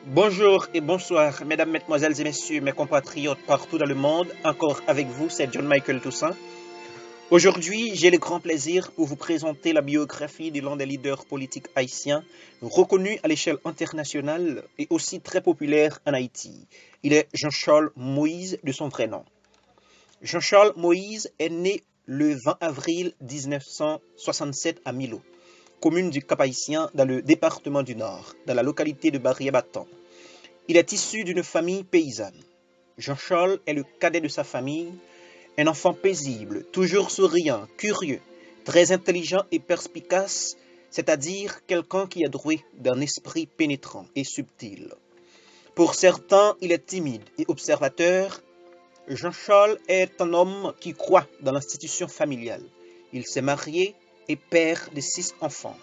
Bonjour et bonsoir, mesdames, mesdemoiselles et messieurs, mes compatriotes partout dans le monde. Encore avec vous, c'est John Michael Toussaint. Aujourd'hui, j'ai le grand plaisir pour vous présenter la biographie de l'un des leaders politiques haïtiens, reconnu à l'échelle internationale et aussi très populaire en Haïti. Il est Jean-Charles Moïse de son vrai nom. Jean-Charles Moïse est né le 20 avril 1967 à Milo, commune du Cap-Haïtien dans le département du Nord, dans la localité de Barrière-Bâton. Il est issu d'une famille paysanne. Jean-Charles est le cadet de sa famille, un enfant paisible, toujours souriant, curieux, très intelligent et perspicace, c'est-à-dire quelqu'un qui est doué d'un esprit pénétrant et subtil. Pour certains, il est timide et observateur. Jean-Charles est un homme qui croit dans l'institution familiale. Il s'est marié et père de 6 enfants.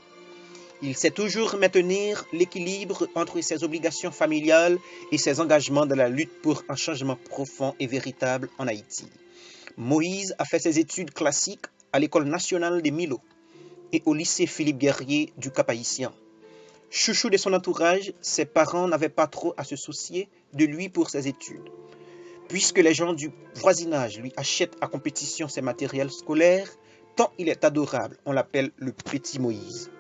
Il sait toujours maintenir l'équilibre entre ses obligations familiales et ses engagements dans la lutte pour un changement profond et véritable en Haïti. Moïse a fait ses études classiques à l'École nationale de Milo et au lycée Philippe Guerrier du Cap-Haïtien. Chouchou de son entourage, ses parents n'avaient pas trop à se soucier de lui pour ses études, puisque les gens du voisinage lui achètent à compétition ses matériels scolaires, tant il est adorable, on l'appelle le petit Moïse.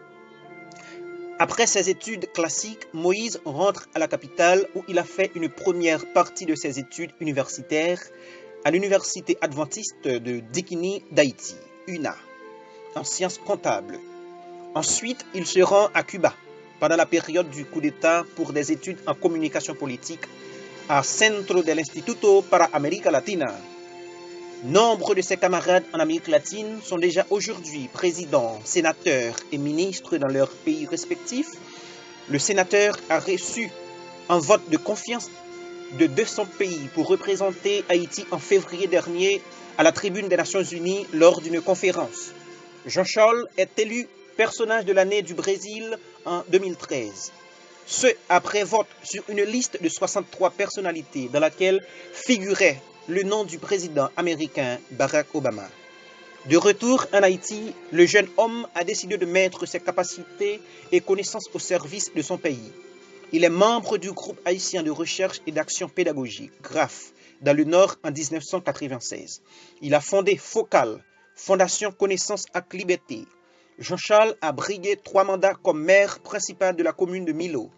Après ses études classiques, Moïse rentre à la capitale où il a fait une première partie de ses études universitaires à l'Université adventiste de Dikini d'Haïti, UNA, en sciences comptables. Ensuite, il se rend à Cuba pendant la période du coup d'État pour des études en communication politique à Centro del Instituto para América Latina. Nombre de ses camarades en Amérique latine sont déjà aujourd'hui présidents, sénateurs et ministres dans leurs pays respectifs. Le sénateur a reçu un vote de confiance de 200 pays pour représenter Haïti en février dernier à la tribune des Nations Unies lors d'une conférence. Jean-Charles est élu personnage de l'année du Brésil en 2013. Ce après vote sur une liste de 63 personnalités dans laquelle figurait le nom du président américain Barack Obama. De retour en Haïti, le jeune homme a décidé de mettre ses capacités et connaissances au service de son pays. Il est membre du groupe haïtien de recherche et d'action pédagogique, GRAF, dans le Nord en 1996. Il a fondé FOCAL, Fondation Connaissance à Liberté. Jean-Charles a brigué 3 mandats comme maire principal de la commune de Milo.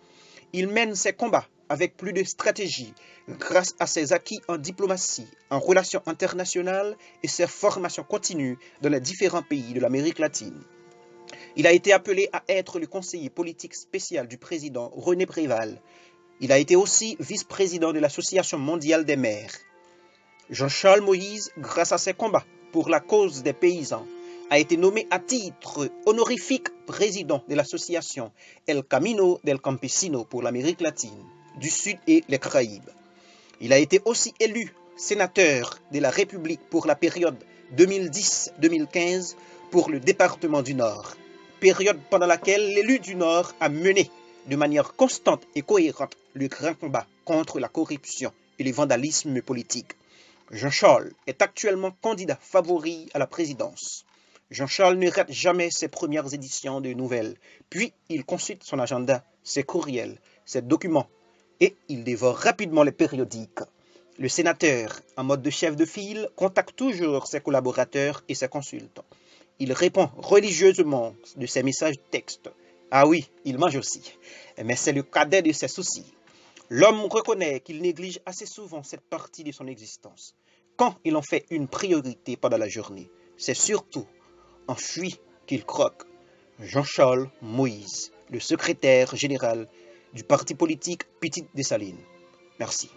Il mène ses combats avec plus de stratégie grâce à ses acquis en diplomatie, en relations internationales et ses formations continues dans les différents pays de l'Amérique latine. Il a été appelé à être le conseiller politique spécial du président René Préval. Il a été aussi vice-président de l'Association mondiale des maires. Jean-Charles Moïse, grâce à ses combats pour la cause des paysans, a été nommé à titre honorifique président de l'association El Camino del Campesino pour l'Amérique latine, du Sud et les Caraïbes. Il a été aussi élu sénateur de la République pour la période 2010-2015 pour le département du Nord, période pendant laquelle l'élu du Nord a mené de manière constante et cohérente le grand combat contre la corruption et le vandalisme politique. Jean-Charles est actuellement candidat favori à la présidence. Jean-Charles ne rate jamais ses premières éditions de nouvelles, puis il consulte son agenda, ses courriels, ses documents, et il dévore rapidement les périodiques. Le sénateur, en mode de chef de file, contacte toujours ses collaborateurs et ses consultants. Il répond religieusement de ses messages textes. Ah oui, il mange aussi, mais c'est le cadet de ses soucis. L'homme reconnaît qu'il néglige assez souvent cette partie de son existence. Quand il en fait une priorité pendant la journée, c'est surtout en fruits qu'il croque. Jean-Charles Moïse, le secrétaire général du parti politique Petite Dessalines. Merci.